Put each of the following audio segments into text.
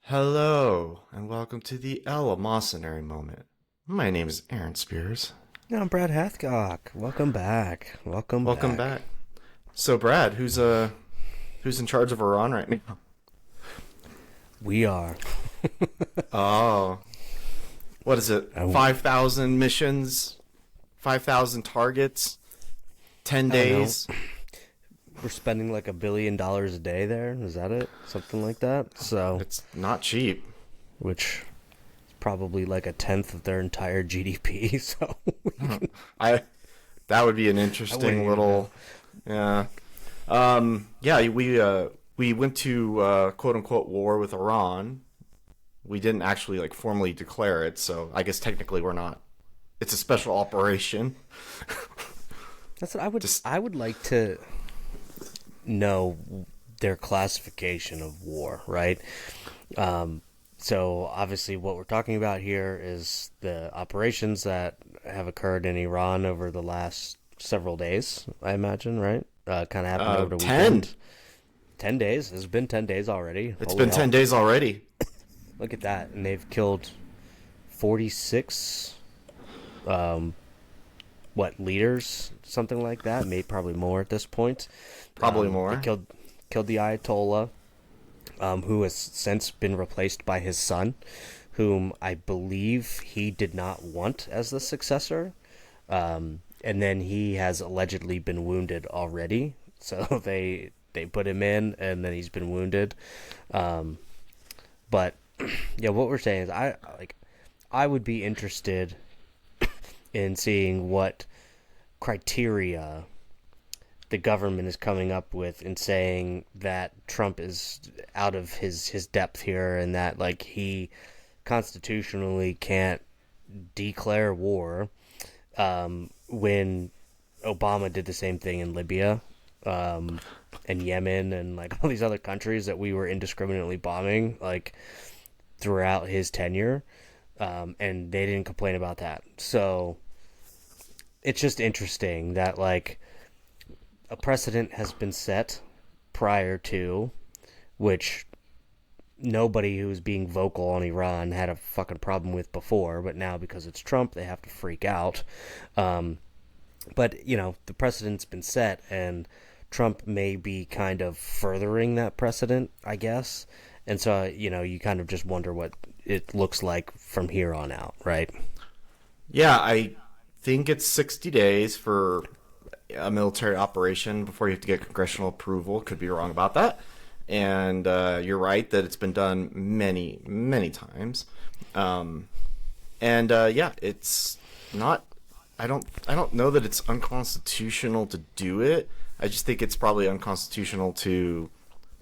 Hello, and welcome to the Eleemosynary Moment. My name is Aaron Spears. I'm Brad Hathcock. Welcome back. Welcome Welcome back. back. So, Brad, who's in charge of Iran right now? We are. Oh, what is it? 5,000 missions, 5,000 targets, 10 I don't know. days. We're spending like $1 billion a day there. Is that it? Something like that. So, It's not cheap. which is probably like a tenth of their entire GDP. So, I that would be an I interesting wouldn't even little, yeah. Yeah, we went to quote unquote war with Iran. We didn't actually like formally declare it, so I guess technically we're not. It's a special operation. that's what I would. Just I would like to know their classification of war, right? So obviously, what we're talking about here is the operations that have occurred in Iran over the last several days. I imagine, right? Kind of happened over the 10. weekend. 10 days. It's been 10 days already. It's Holy been 10 hell! days already. Look at that, and they've killed 46. What leaders? Something like that. Maybe probably more at this point. Probably They more. killed the Ayatollah, who has since been replaced by his son, whom I believe he did not want as the successor. And then he has allegedly been wounded already, so they put him in, and then he's been wounded. But yeah, what we're saying is, I would be interested in seeing what criteria the government is coming up with in saying that Trump is out of his depth here, and that like he constitutionally can't declare war, when Obama did the same thing in Libya, and Yemen, and like all these other countries that we were indiscriminately bombing like throughout his tenure, and they didn't complain about that. So it's just interesting that like a precedent has been set prior to which nobody who was being vocal on Iran had a fucking problem with before, but now because it's Trump, they have to freak out. But the precedent's been set, and Trump may be kind of furthering that precedent, I guess. And so, you kind of just wonder what it looks like from here on out, right? Yeah, I think it's 60 days for a military operation before you have to get congressional approval. Could be wrong about that. And you're right that it's been done many, many times. Yeah, it's not. I don't know that it's unconstitutional to do it. I just think it's probably unconstitutional to.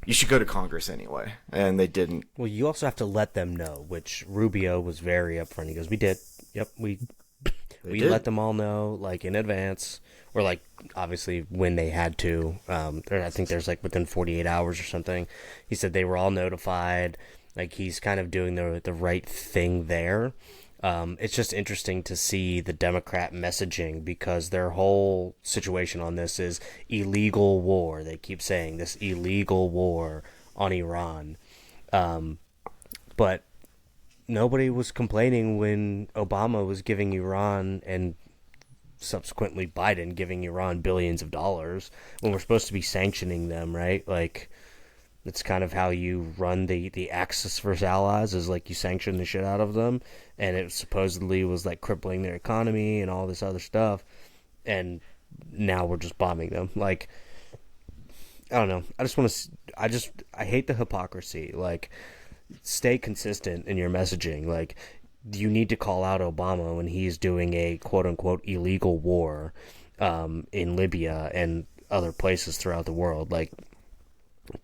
You should go to Congress anyway, and they didn't. Well, you also have to let them know, which Rubio was very upfront. He goes, "We did. Yep, They we did. let them all know, like in advance, or like obviously when they had to. I think there's like within 48 hours or something. He said they were all notified. Like he's kind of doing the right thing there. It's just interesting to see the Democrat messaging, because their whole situation on this is illegal war. They keep saying this illegal war on Iran. But nobody was complaining when Obama was giving Iran, and subsequently Biden giving Iran billions of dollars, when we're supposed to be sanctioning them, right? Like, it's kind of how you run the Axis versus Allies, is like you sanction the shit out of them, and it supposedly was like crippling their economy and all this other stuff, and now we're just bombing them. Like, I don't know. I just want to. I hate the hypocrisy. Like, stay consistent in your messaging. Like, you need to call out Obama when he's doing a quote unquote illegal war, in Libya and other places throughout the world. Like,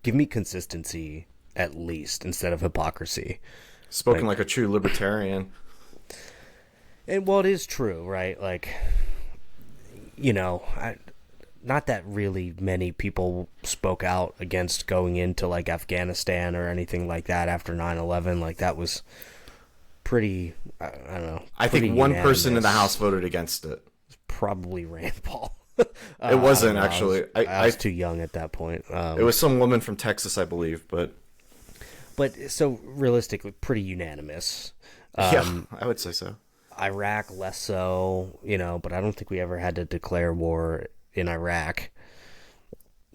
give me consistency at least, instead of hypocrisy. Spoken Like, like a true libertarian. and well, it is true, right? Like, not that really many people spoke out against going into like Afghanistan or anything like that after 9/11. Like, that was pretty, I don't know, I pretty think one person in the unanimous. House voted against it. Probably Rand Paul. It I don't wasn't know. actually. I was too young at that point. It was some woman from Texas, I believe, but but so realistically, pretty unanimous. Yeah, I would say so. Iraq less so, but I don't think we ever had to declare war in Iraq.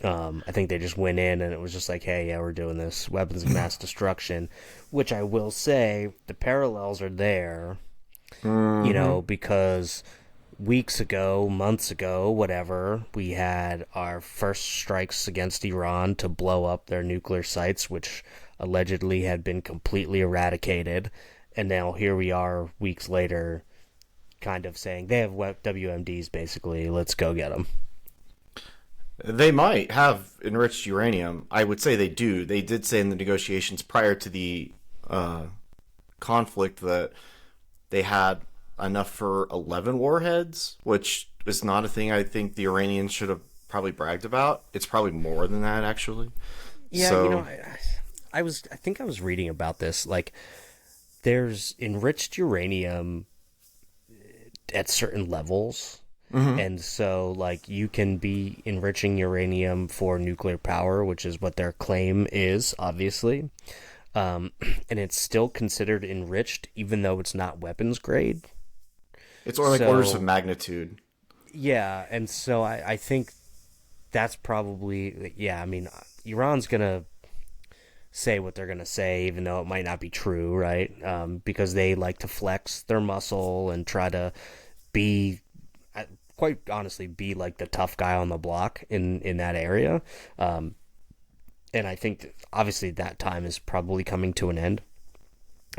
I think they just went in and it was just like, hey, yeah, we're doing this. Weapons of mass destruction, which I will say the parallels are there, because weeks ago, months ago, whatever, we had our first strikes against Iran to blow up their nuclear sites, which allegedly had been completely eradicated. And now here we are weeks later kind of saying they have WMDs basically, let's go get them. They might have enriched uranium. I would say they do. They did say in the negotiations prior to the conflict that they had enough for 11 warheads, which is not a thing I think the Iranians should have probably bragged about. It's probably more than that, actually. Yeah, so, I think I was reading about this. Like, there's enriched uranium at certain levels. And so, like, you can be enriching uranium for nuclear power, which is what their claim is, obviously. And it's still considered enriched, even though it's not weapons grade. it's like orders of magnitude. Yeah, and so I think that's probably, yeah, I mean, Iran's going to say what they're going to say, even though it might not be true, right? Because they like to flex their muscle and try to be, quite honestly, be like the tough guy on the block in that area. And I think, obviously, that time is probably coming to an end.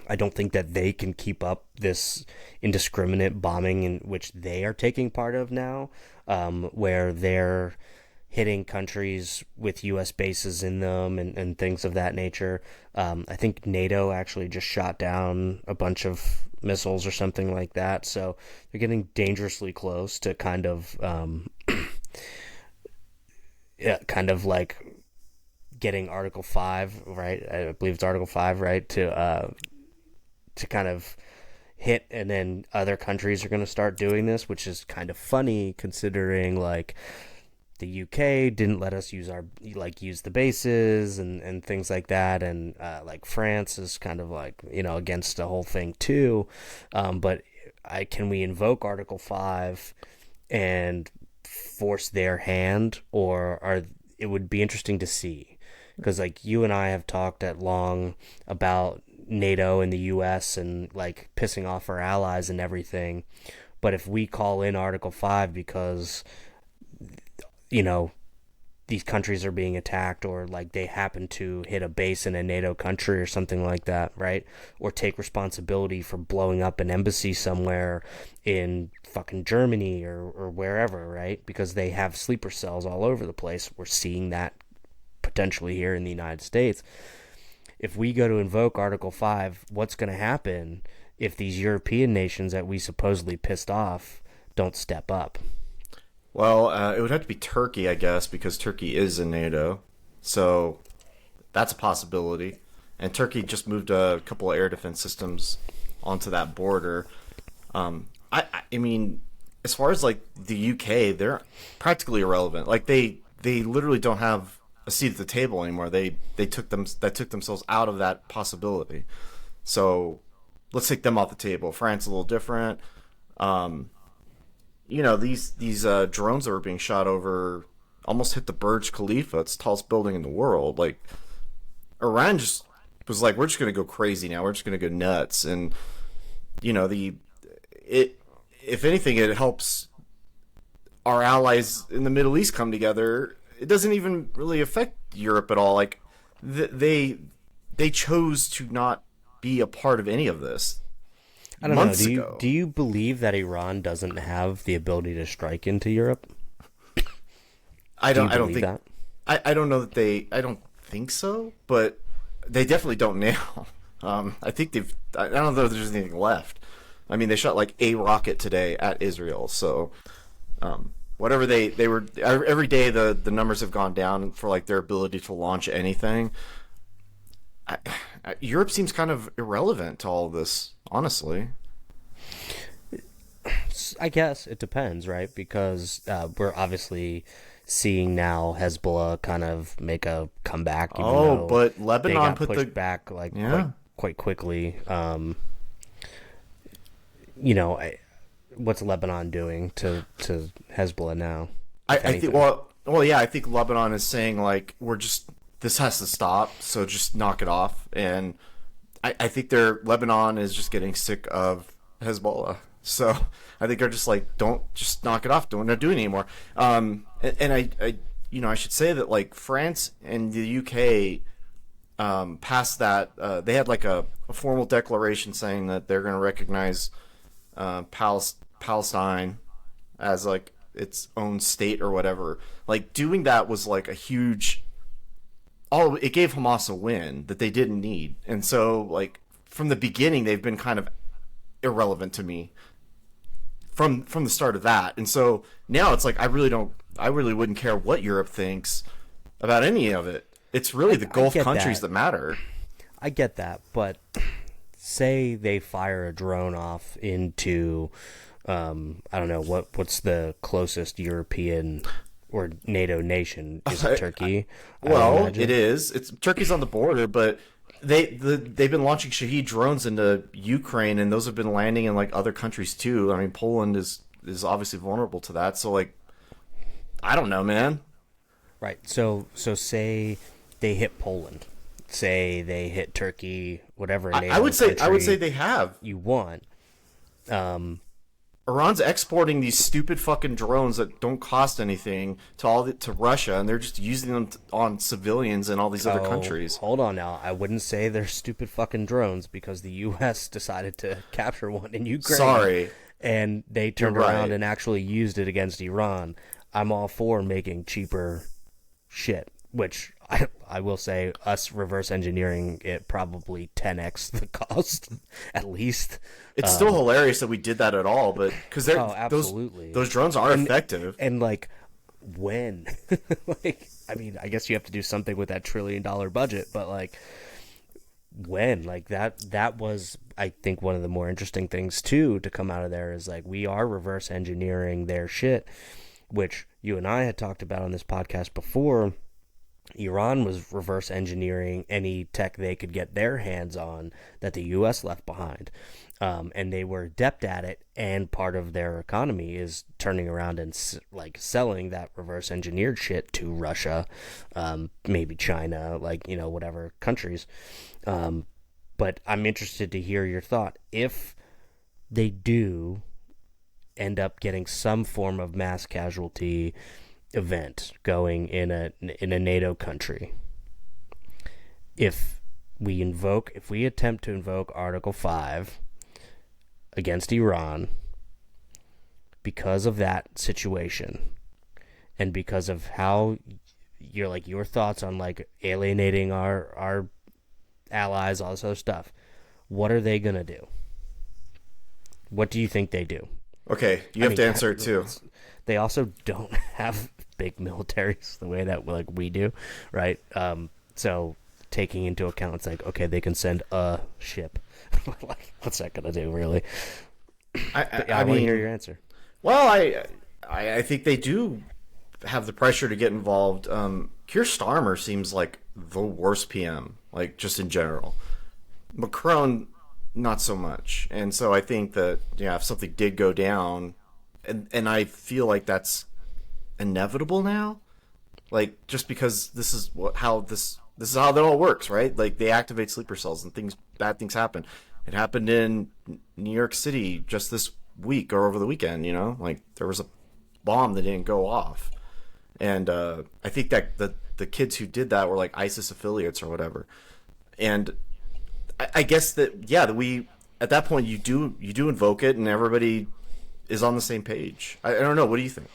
I don't think that they can keep up this indiscriminate bombing in which they are taking part of now, where they're hitting countries with U.S. bases in them and things of that nature. I think NATO actually just shot down a bunch of missiles or something like that, so they're getting dangerously close to kind of like getting Article 5, right? I believe it's Article 5, right? To kind of hit, and then other countries are going to start doing this, which is kind of funny considering, like, the UK didn't let us use the bases and things like that, and like France is kind of like against the whole thing too. But can we invoke Article 5 and force their hand, it would be interesting to see, because like you and I have talked at long about NATO and the US and like pissing off our allies and everything, but if we call in Article 5 because these countries are being attacked, or like they happen to hit a base in a NATO country or something like that, right? Or take responsibility for blowing up an embassy somewhere in fucking Germany or wherever, right? Because they have sleeper cells all over the place. We're seeing that potentially here in the United States. If we go to invoke Article 5, what's going to happen if these European nations that we supposedly pissed off don't step up? Well, it would have to be Turkey, I guess, because Turkey is in NATO. So that's a possibility. And Turkey just moved a couple of air defense systems onto that border. I mean, as far as like the UK, they're practically irrelevant. Like they literally don't have a seat at the table anymore. They took themselves out of that possibility. So let's take them off the table. France a little different. These drones that were being shot over almost hit the Burj Khalifa. It's the tallest building in the world. Like, Iran just was like, we're just going to go crazy now. We're just going to go nuts. And, if anything, it helps our allies in the Middle East come together. It doesn't even really affect Europe at all. Like, they chose to not be a part of any of this. I don't know. Do you believe that Iran doesn't have the ability to strike into Europe? I don't think that. I don't know that they. I don't think so, but they definitely don't now. I think I don't know if there's anything left. I mean, they shot like a rocket today at Israel. So, whatever they were every day, the numbers have gone down for like their ability to launch anything. Europe seems kind of irrelevant to all of this, honestly. I guess it depends, right? Because we're obviously seeing now Hezbollah kind of make a comeback, even Oh, though but they Lebanon got put pushed the back like yeah. quite quickly. What's Lebanon doing to Hezbollah now, if I think anything? yeah, I think Lebanon is saying like we're just this has to stop, so just knock it off. And I think Lebanon is just getting sick of Hezbollah. So I think they're just like, don't just knock it off, don't do it anymore. And I should say that like France and the UK passed that they had like a formal declaration saying that they're going to recognize Palestine as like its own state or whatever. Like doing that was like a huge. Oh, it gave Hamas a win that they didn't need, and so like from the beginning they've been kind of irrelevant to me from the start of that, and so now it's like I really wouldn't care what Europe thinks about any of it. It's really the I Gulf get countries that. that matter. I get that, but say they fire a drone off into, I don't know what's the closest European or NATO nation? Is it Turkey? I would Well, imagine. it is. It's Turkey's on the border, but they've been launching Shahed drones into Ukraine, and those have been landing in like other countries too. I mean, Poland is obviously vulnerable to that. So like, I don't know, man. Right. So say they hit Poland. Say they hit Turkey, whatever I NATO would say country they have. you want. Iran's exporting these stupid fucking drones that don't cost anything to Russia, and they're just using them on civilians in all these other countries. Hold on now. I wouldn't say they're stupid fucking drones because the U.S. decided to capture one in Ukraine. Sorry, And they turned You're around right. and actually used it against Iran. I'm all for making cheaper shit, which I will say us reverse engineering it probably 10x the cost at least. it's still hilarious that we did that at all, but because Oh, absolutely. those drones are effective. And like when like I mean, I guess you have to do something with that $1 trillion budget, but like when like that was I think one of the more interesting things too to come out of there is like we are reverse engineering their shit, which you and I had talked about on this podcast before. Iran was reverse engineering any tech they could get their hands on that the U.S. left behind. And they were adept at it, and part of their economy is turning around and like selling that reverse engineered shit to Russia, maybe China, like, whatever countries. But I'm interested to hear your thought. If they do end up getting some form of mass casualty event going in a NATO country, if we attempt to invoke Article 5 against Iran because of that situation and because of how your thoughts on like alienating our allies, all this other stuff, what are they gonna do? What do you think they do? Okay, you have to answer it too. They also don't have big militaries the way that like we do, right? So taking into account, it's like, okay, they can send a ship. Like, what's that gonna do, really? I want to hear your answer. Well, I think they do have the pressure to get involved. Keir Starmer seems like the worst PM, like just in general. Macron, not so much. And so I think that if something did go down, and I feel like that's inevitable now, like just because this is how that all works, right? Like they activate sleeper cells and bad things happen. It happened in New York City just this week or over the weekend. Like there was a bomb that didn't go off, and I think that the kids who did that were like ISIS affiliates or whatever. And I guess that we at that point you do invoke it, and everybody is on the same page. I don't know. What do you think?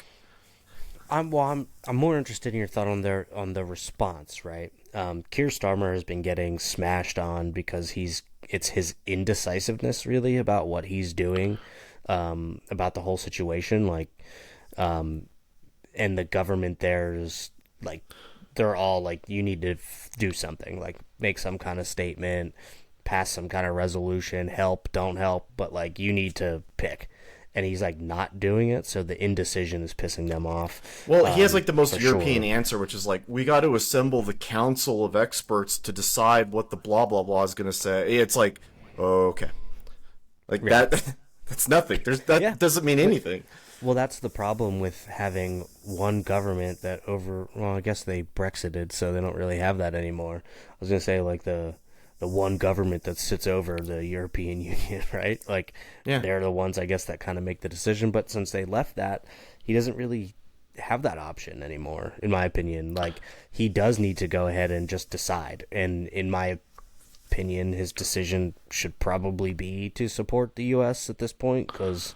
I'm more interested in your thought on the response, right? Keir Starmer has been getting smashed on because it's his indecisiveness really about what he's doing, about the whole situation, like, and the government there's like they're all like, you need to do something, like make some kind of statement, pass some kind of resolution, help, don't help, but like you need to pick. and he's like not doing it, so the indecision is pissing them off. Well, he has like the most for European sure. answer, which is like, we got to assemble the council of experts to decide what the blah blah blah is going to say. It's like, okay, like Yeah. that. That's nothing. That Yeah. doesn't mean anything. Well, that's the problem with having one government that well, I guess they Brexited, so they don't really have that anymore. I was gonna say like the one government that sits over the European Union, right? Like Yeah. they're the ones I guess that kind of make the decision. But since they left that, he doesn't really have that option anymore, in my opinion. Like he does need to go ahead and just decide. And in my opinion, his decision should probably be to support the U.S. at this point because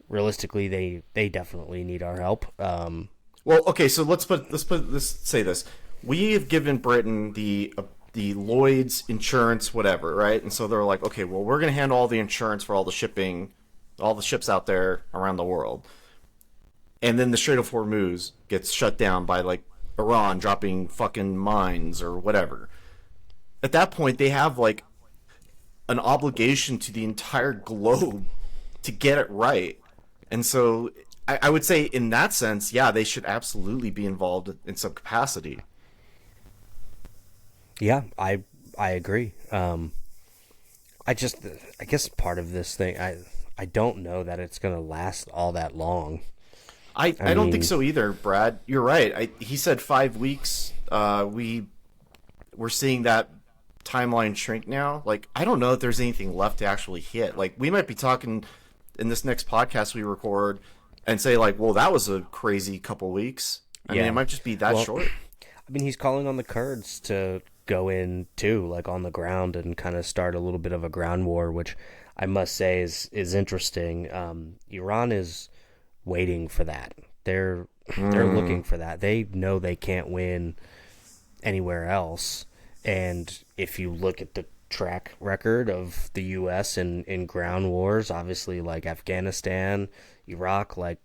realistically, they definitely need our help. Well, okay, so let's say this. We have given Britain the Lloyd's insurance, whatever, right? And so they're like, okay, well, we're going to handle all the insurance for all the shipping, all the ships out there around the world. And then the Strait of Hormuz gets shut down by like Iran dropping fucking mines or whatever. At that point, they have like an obligation to the entire globe to get it right. And so I would say in that sense, yeah, they should absolutely be involved in some capacity. Yeah, I agree. I guess part of this thing, I don't know that it's gonna last all that long. I I don't think mean, so either, Brad. You're right. He said 5 weeks. We're seeing that timeline shrink now. Like, I don't know if there's anything left to actually hit. Like, we might be talking in this next podcast we record and say like, well, that was a crazy couple weeks. I mean, yeah. it might just be that Well, short. I mean, he's calling on the Kurds to go in too, like on the ground, and kind of start a little bit of a ground war, which I must say is interesting. Iran is waiting for that. They're looking for that. They know they can't win anywhere else, and if you look at the track record of the U.S. in ground wars, obviously like Afghanistan, Iraq, like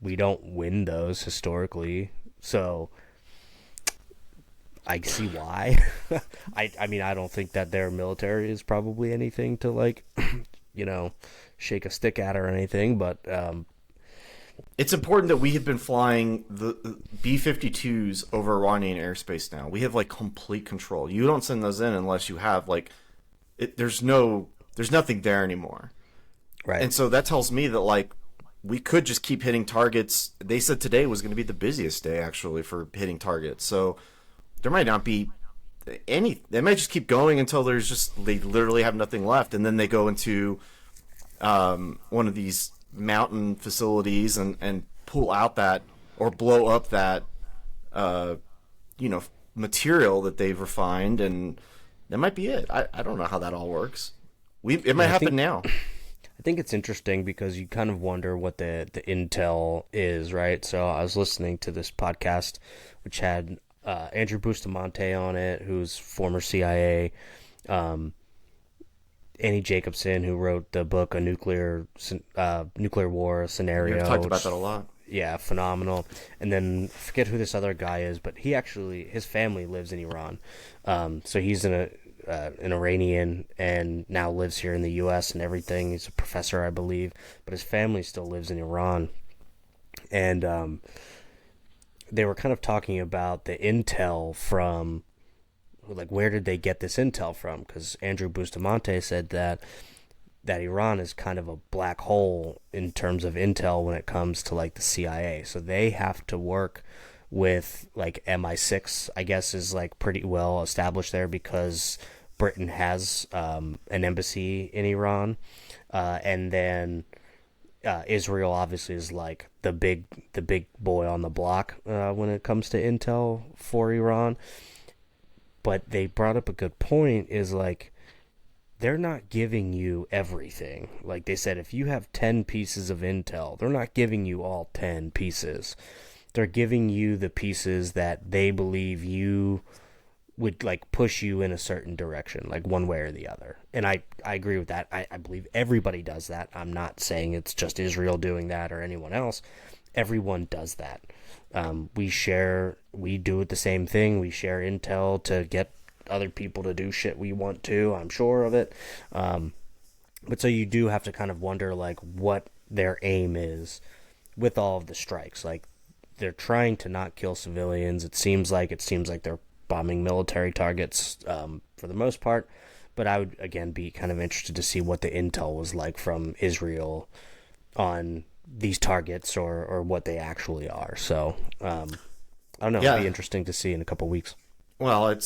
we don't win those historically, so I see why. I mean, I don't think that their military is probably anything to like, you know, shake a stick at or anything. But It's important that we have been flying the B-52s over Iranian airspace now. We have like complete control. You don't send those in unless you have like there's nothing there anymore. right, And so that tells me that like we could just keep hitting targets. They said today was going to be the busiest day actually for hitting targets. So there might not be any. They might just keep going until they literally have nothing left, and then they go into one of these mountain facilities and pull out that or blow up that uh, material that they've refined, and that might be it. I don't know how that all works. It might yeah, happen now. I think it's interesting because you kind of wonder what the intel is, right? So I was listening to this podcast which had Andrew Bustamante on it, who's former CIA, Annie Jacobson, who wrote the book A Nuclear War Scenario. We've talked about that a lot. Yeah, phenomenal. And then I forget who this other guy is, but his family lives in Iran. So he's an Iranian and now lives here in the U.S. and everything. He's a professor, I believe, but his family still lives in Iran. And they were kind of talking about the intel from, like, where did they get this intel from? Because Andrew Bustamante said that Iran is kind of a black hole in terms of intel when it comes to like the CIA. So they have to work with like MI6, I guess, is like pretty well established there because Britain has an embassy in Iran, and then Israel obviously is like the big boy on the block when it comes to intel for Iran. But they brought up a good point, is like they're not giving you everything. Like they said, if you have 10 pieces of intel, they're not giving you all 10 pieces. They're giving you the pieces that they believe you would like push you in a certain direction, like one way or the other. And I agree with that. I believe everybody does that. I'm not saying it's just Israel doing that or anyone else. Everyone does that. We do it the same thing. We share intel to get other people to do shit we want to. I'm sure of it. But so you do have to kind of wonder, like, what their aim is with all of the strikes. Like, they're trying to not kill civilians. It seems like they're bombing military targets for the most part. But I would, again, be kind of interested to see what the intel was like from Israel on these targets, or what they actually are. So, I don't know. Yeah. It'll be interesting to see in a couple weeks. Well,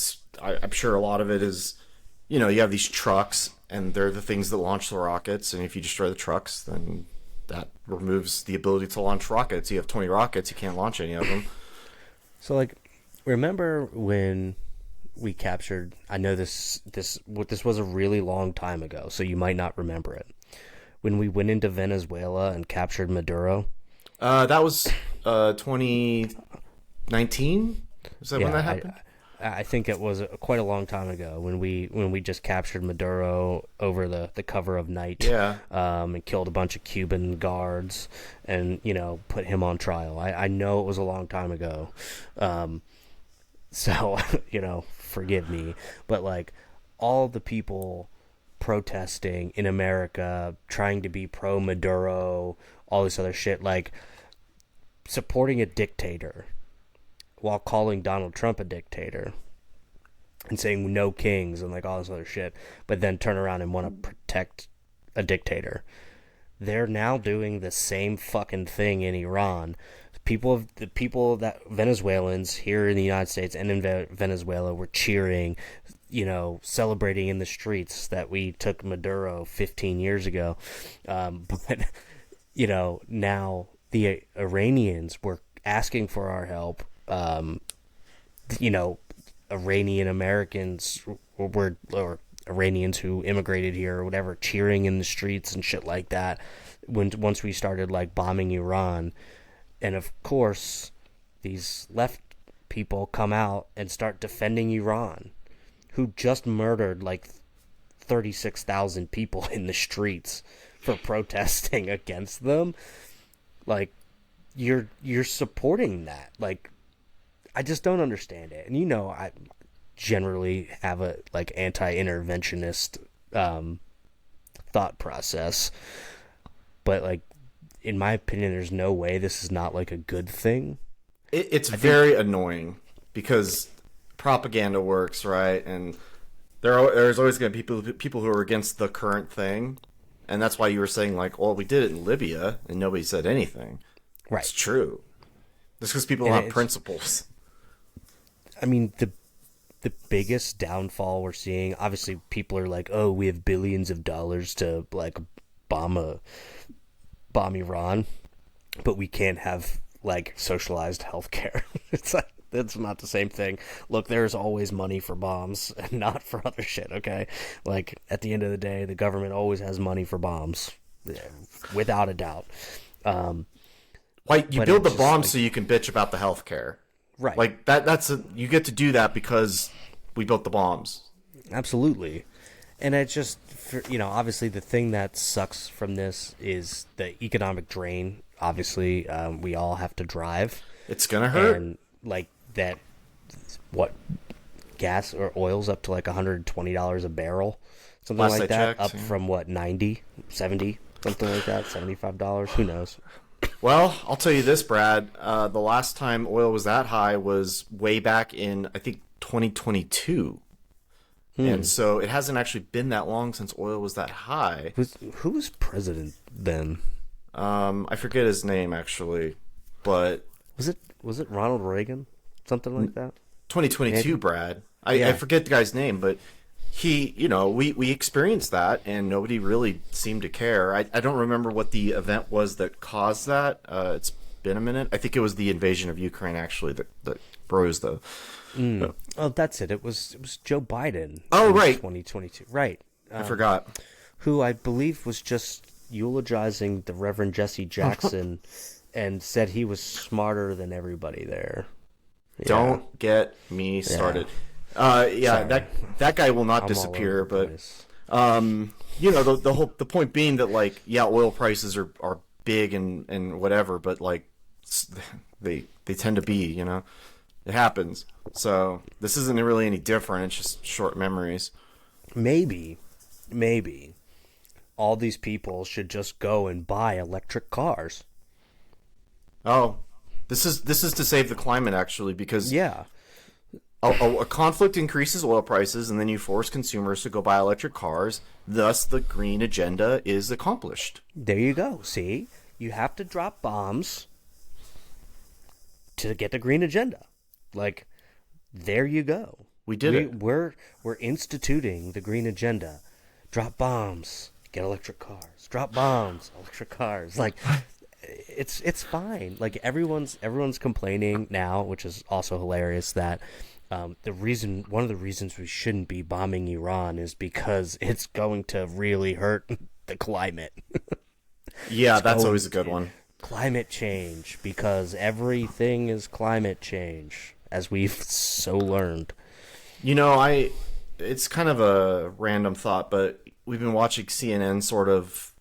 I'm sure a lot of it is, you have these trucks, and they're the things that launch the rockets, and if you destroy the trucks, then that removes the ability to launch rockets. You have 20 rockets, you can't launch any of them. So, like, remember when we captured, I know this was a really long time ago, so you might not remember it. When we went into Venezuela and captured Maduro? That was 2019? Is that when that happened? I think it was quite a long time ago when we just captured Maduro over the cover of night. Yeah. And killed a bunch of Cuban guards and, put him on trial. I know it was a long time ago. So, forgive me. But, like, all the people protesting in America, trying to be pro-Maduro, all this other shit, like, supporting a dictator while calling Donald Trump a dictator and saying no kings and, like, all this other shit, but then turn around and want to protect a dictator. They're now doing the same fucking thing in Iran. The people that Venezuelans here in the United States and in Venezuela were cheering, celebrating in the streets that we took Maduro 15 years ago. But, now the Iranians were asking for our help. Iranian Americans or Iranians who immigrated here or whatever, cheering in the streets and shit like that once we started, like, bombing Iran. And of course, these left people come out and start defending Iran, who just murdered like 36,000 people in the streets for protesting against them. Like, you're supporting that. Like, I just don't understand it. And I generally have a, like, anti-interventionist thought process, but, like, in my opinion, there's no way this is not, like, a good thing. It's very annoying because propaganda works, right? And there's always going to be people who are against the current thing, and that's why you were saying, like, well, we did it in Libya and nobody said anything. Right. It's true. Just because people have principles. I mean, the biggest downfall we're seeing, obviously, people are like, oh, we have billions of dollars to, like, bomb Iran, but we can't have, like, socialized healthcare. It's like, that's not the same thing. Look, there's always money for bombs and not for other shit, okay? Like, at the end of the day, the government always has money for bombs, without a doubt. Like, you build the bombs, like, so you can bitch about the healthcare. Right. Like, you get to do that because we built the bombs. Absolutely. And it's just, obviously the thing that sucks from this is the economic drain. Obviously, we all have to drive. It's going to hurt. And, like, that, gas or oil's up to, like, $120 a barrel. Something Last like I that. checked, Up yeah. from, what, 90, 70, something like that, $75? Who knows? Well, I'll tell you this, Brad. The last time oil was that high was way back in, I think, 2022. And so it hasn't actually been that long since oil was that high. Who was president then? I forget his name, actually. But Was it Ronald Reagan? Something like that? 2022, Brad. Yeah. I forget the guy's name, but he, we experienced that, and nobody really seemed to care. I don't remember what the event was that caused that. It's been a minute. I think it was the invasion of Ukraine, actually, that rose the... Oh, that's it. It was Joe Biden. Oh, in right. 2022. Right. I forgot. Who I believe was just eulogizing the Reverend Jesse Jackson and said he was smarter than everybody there. Yeah. Don't get me started. That guy will not disappear, but the point being that, like, yeah, oil prices are big and whatever, but, like, they tend to be, it happens. So this isn't really any different. It's just short memories. Maybe, all these people should just go and buy electric cars. Oh, this is to save the climate actually, because Yeah, a conflict increases oil prices, and then you force consumers to go buy electric cars. Thus, the green agenda is accomplished. there you go. See, you have to drop bombs to get the green agenda. Like, there you go. We did it. We're instituting the green agenda. Drop bombs, get electric cars. Drop bombs, electric cars. Like, it's fine. Like, everyone's complaining now, which is also hilarious, that one of the reasons we shouldn't be bombing Iran is because it's going to really hurt the climate. Yeah, that's always a good one. Climate change, because everything is climate change, as we've so learned. You know, it's kind of a random thought, but we've been watching CNN sort of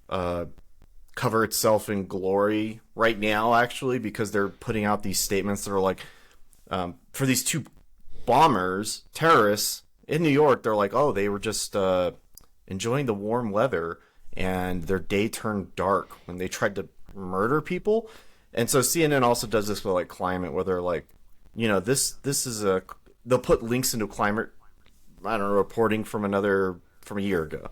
cover itself in glory right now, actually, because they're putting out these statements that are like, for these two bombers, terrorists in New York, they're like, oh, they were just enjoying the warm weather, and their day turned dark when they tried to murder people. And so CNN also does this with like climate, where they're like, you know, this is they'll put links into climate, I don't know, reporting from a year ago,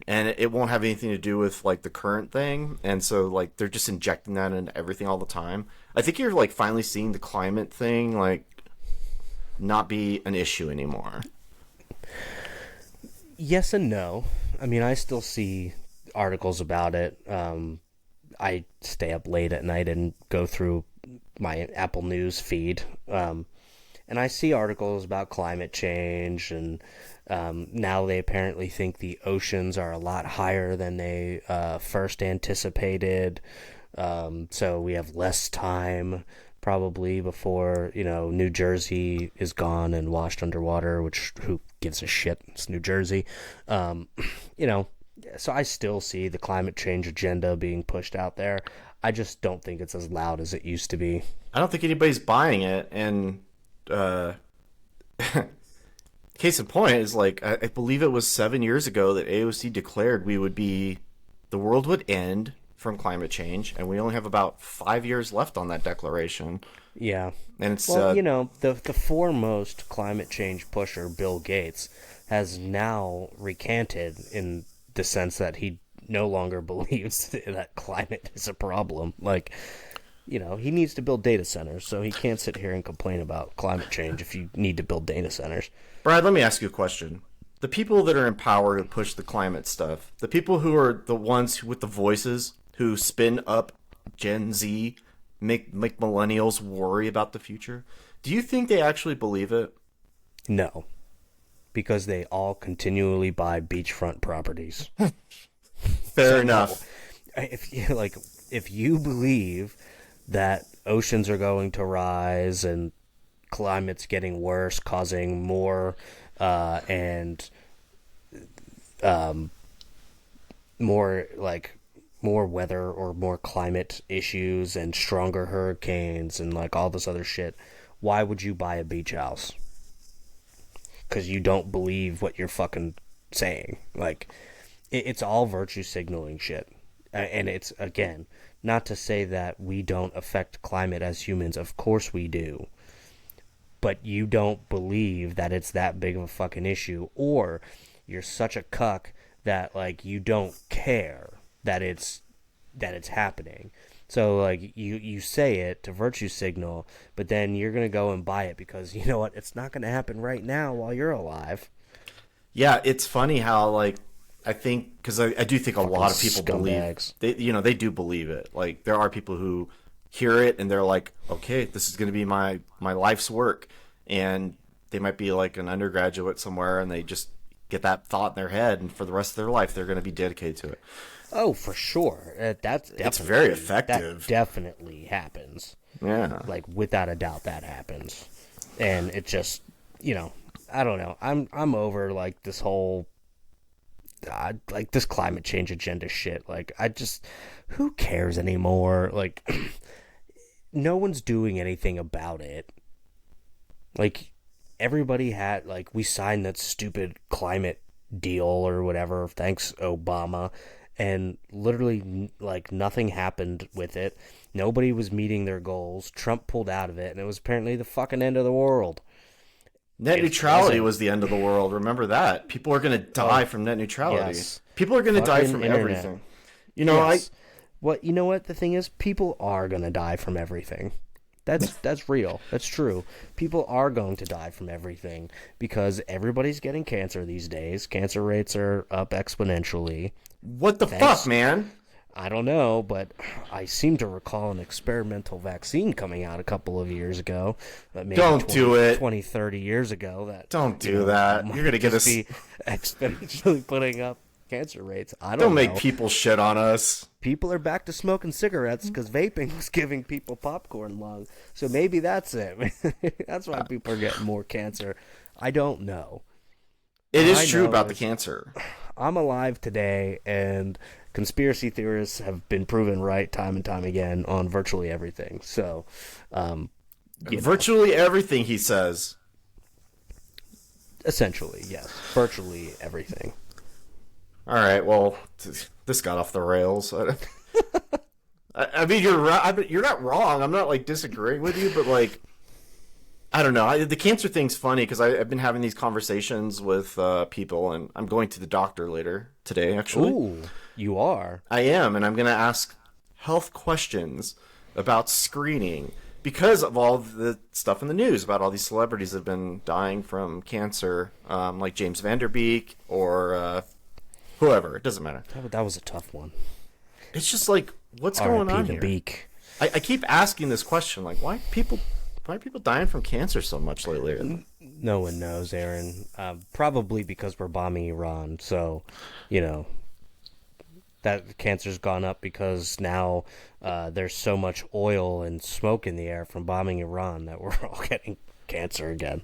and it won't have anything to do with like the current thing. And so like they're just injecting that into everything all the time. I think you're like finally seeing the climate thing like not be an issue anymore. Yes and no. I mean, I still see articles about it. I stay up late at night and go through my Apple News feed, and I see articles about climate change, and now they apparently think the oceans are a lot higher than they first anticipated. So we have less time probably before, New Jersey is gone and washed underwater, which who gives a shit? It's New Jersey. So I still see the climate change agenda being pushed out there. I just don't think it's as loud as it used to be. I don't think anybody's buying it. And case in point is like, I believe it was 7 years ago that AOC declared the world would end from climate change, and we only have about 5 years left on that declaration. Yeah. And it's the foremost climate change pusher, Bill Gates, has now recanted in the sense that he no longer believes that climate is a problem. Like, he needs to build data centers, so he can't sit here and complain about climate change if you need to build data centers. Brad, let me ask you a question. The people that are in power who push the climate stuff, the people who are the ones with the voices who spin up Gen Z, make millennials worry about the future, do you think they actually believe it? No, because they all continually buy beachfront properties. Fair enough. If you believe that oceans are going to rise and climate's getting worse, causing more more weather or more climate issues and stronger hurricanes and like all this other shit, why would you buy a beach house? Because you don't believe what you're fucking saying. Like, it's all virtue signaling shit. And it's, again, not to say that we don't affect climate as humans. Of course we do. But you don't believe that it's that big of a fucking issue, or you're such a cuck that like you don't care that it's happening. So like you say it to virtue signal, but then you're gonna go and buy it because you know what, it's not gonna happen right now while you're alive. Yeah, it's funny how like I think, because I do think a lot of people scumbags. believe they do believe it. Like there are people who hear it and they're like, okay, this is going to be my life's work, and they might be like an undergraduate somewhere and they just get that thought in their head, and for the rest of their life they're going to be dedicated to it. Oh, for sure. It's very effective. That definitely happens. Yeah, like without a doubt that happens. And it just, I don't know. I'm over like this whole like this climate change agenda shit. Like who cares anymore? Like no one's doing anything about it. Like everybody we signed that stupid climate deal or whatever, thanks Obama, and literally like nothing happened with it. Nobody was meeting their goals. Trump pulled out of it, and it was apparently the fucking end of the world. Net It neutrality wasn't. was the end of the world. Remember that. People are going to die from net neutrality. Yes. People are going to die Fucking from internet. everything. You know, Yes. What you know what the thing is? People are gonna die from everything. That's real. That's true. People are going to die from everything because everybody's getting cancer these days. Cancer rates are up exponentially. what the Thanks. fuck, man? I don't know, but I seem to recall an experimental vaccine coming out a couple of years ago. Maybe Don't do it. 20, 30 years ago. That Don't do that. You're going to get us. be exponentially putting up cancer rates. I don't Don't know. make people shit on us. People are back to smoking cigarettes because vaping was giving people popcorn lung. So maybe that's it. That's why people are getting more cancer. I don't know. It I is true know about the is- cancer. I'm alive today, and conspiracy theorists have been proven right time and time again on virtually everything. So, you know, Virtually everything he says. essentially, yes. Virtually everything. All right, well, this got off the rails. I mean, you're right. You're not wrong. I'm not like disagreeing with you, but like, I don't know. The cancer thing's funny because I've been having these conversations with people, and I'm going to the doctor later today. Actually, Ooh, you are? I am, and I'm going to ask health questions about screening because of all the stuff in the news about all these celebrities that have been dying from cancer, like James Van Der Beek or whoever. It doesn't matter. That was a tough one. It's just like, what's going R.I.P. on the here? beak. I keep asking this question, like, why are people dying from cancer so much lately? No one knows, Aaron. Probably because we're bombing Iran. So, you know, that cancer's gone up because now there's so much oil and smoke in the air from bombing Iran that we're all getting cancer again.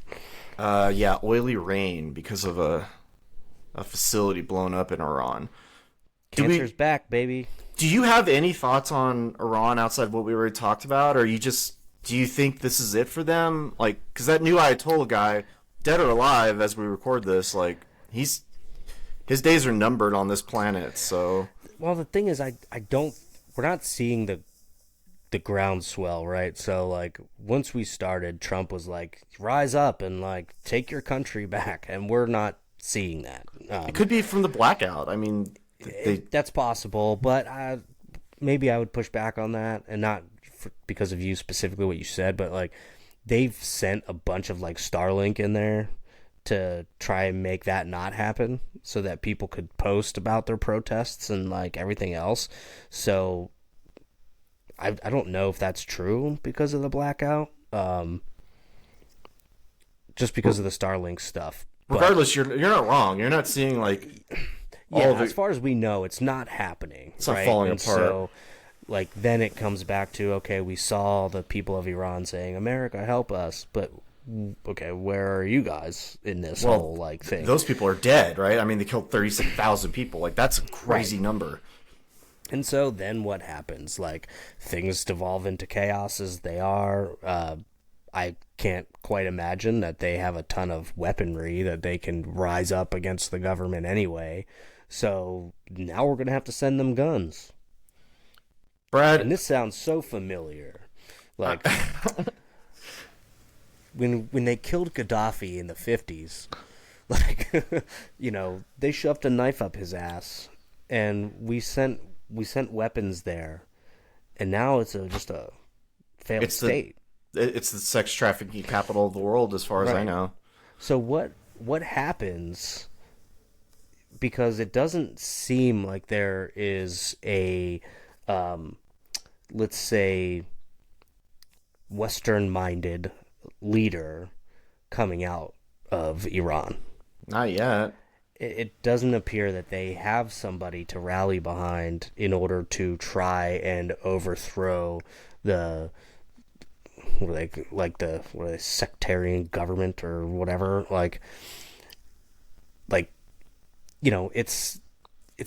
Yeah, oily rain because of a facility blown up in Iran. Cancer's back, baby. Do you have any thoughts on Iran outside what we already talked about, or do you think this is it for them? Like, because that new Ayatollah guy, dead or alive, as we record this, like his days are numbered on this planet. So, Well, the thing is, I don't. We're not seeing the groundswell, right? So, like, once we started, Trump was like, "Rise up and like take your country back," and we're not seeing that. it could be from the blackout. I mean, That's possible, but maybe I would push back on that, and not because of you specifically what you said, but like they've sent a bunch of like Starlink in there to try and make that not happen, so that people could post about their protests and like everything else. So I don't know if that's true because of the blackout, just because of the Starlink stuff. But regardless, you're not wrong. You're not seeing like yeah, all of it. as far as we know, it's not happening. It's not right? falling And apart. So, like, then it comes back to, okay, we saw the people of Iran saying, "America, help us," but okay, where are you guys in this Well, whole like thing? Those people are dead, right? I mean, they killed 36,000 people. Like, that's a crazy number. And so then what happens? Like, things devolve into chaos as they are. I can't quite imagine that they have a ton of weaponry that they can rise up against the government anyway. So now we're going to have to send them guns. Brad, And this sounds so familiar. Like, when they killed Gaddafi in the 50s, like, you know, they shoved a knife up his ass, and we sent weapons there, and now it's just a failed state. It's the sex trafficking capital of the world, as far as I Right. know. So what happens? Because it doesn't seem like there is a, let's say, Western-minded leader coming out of Iran. Not yet. It doesn't appear that they have somebody to rally behind in order to try and overthrow the sectarian government or whatever. Like you know, it's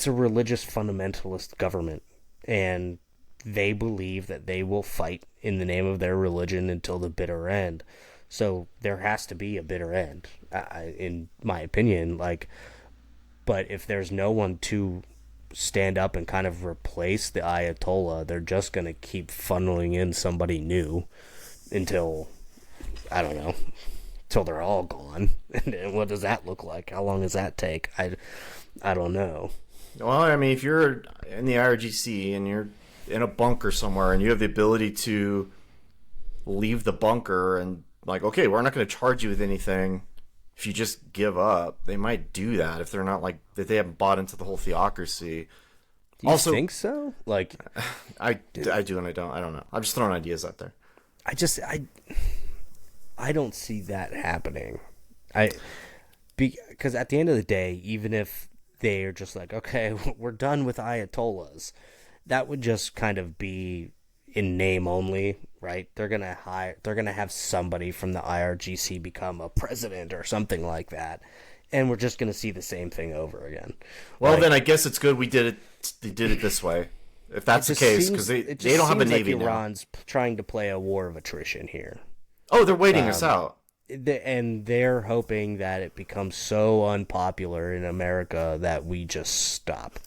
a religious fundamentalist government, and they believe that they will fight in the name of their religion until the bitter end. So there has to be a bitter end, in my opinion. Like, but if there's no one to stand up and kind of replace the Ayatollah. They're just going to keep funneling in somebody new until, I don't know, until they're all gone. And what does that look like? How long does that take? I don't know. Well, I mean, if you're in the IRGC and you're in a bunker somewhere and you have the ability to leave the bunker and, like, okay, we're not going to charge you with anything if you just give up, they might do that if they're not, like, if they haven't bought into the whole theocracy. Do you think so? Like, I do and I don't. I don't know. I'm just throwing ideas out there. I don't see that happening. Because at the end of the day, even if they're just like, okay, we're done with Ayatollahs, that would just kind of be in name only, right? They're gonna have somebody from the IRGC become a president or something like that, and we're just gonna see the same thing over again. Well, like, then I guess it's good we did it. They did it this way, if that's the case, because they don't have a navy like now. Iran's trying to play a war of attrition here. Oh, they're waiting us out. And they're hoping that it becomes so unpopular in America that we just stop.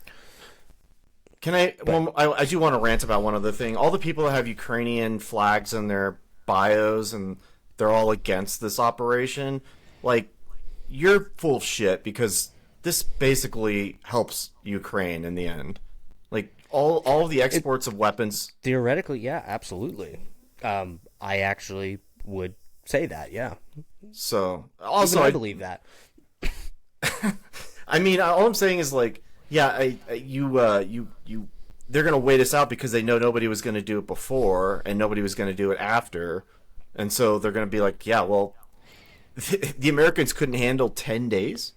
Can I? Well, I do want to rant about one other thing. All the people that have Ukrainian flags in their bios and they're all against this operation, like, you're full of shit, because this basically helps Ukraine in the end. Like, all of the exports of weapons. Theoretically, yeah, absolutely. I actually would say that, yeah. So also, I believe that. I mean, all I'm saying is, like, yeah, they're gonna wait us out because they know nobody was gonna do it before and nobody was gonna do it after, and so they're gonna be like, yeah, well, the Americans couldn't handle 10 days.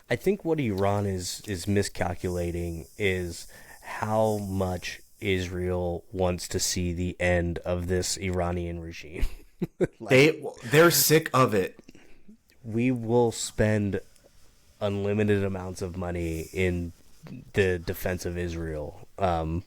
I think what Iran is miscalculating is how much Israel wants to see the end of this Iranian regime. They're sick of it. We will spend unlimited amounts of money in the defense of Israel. I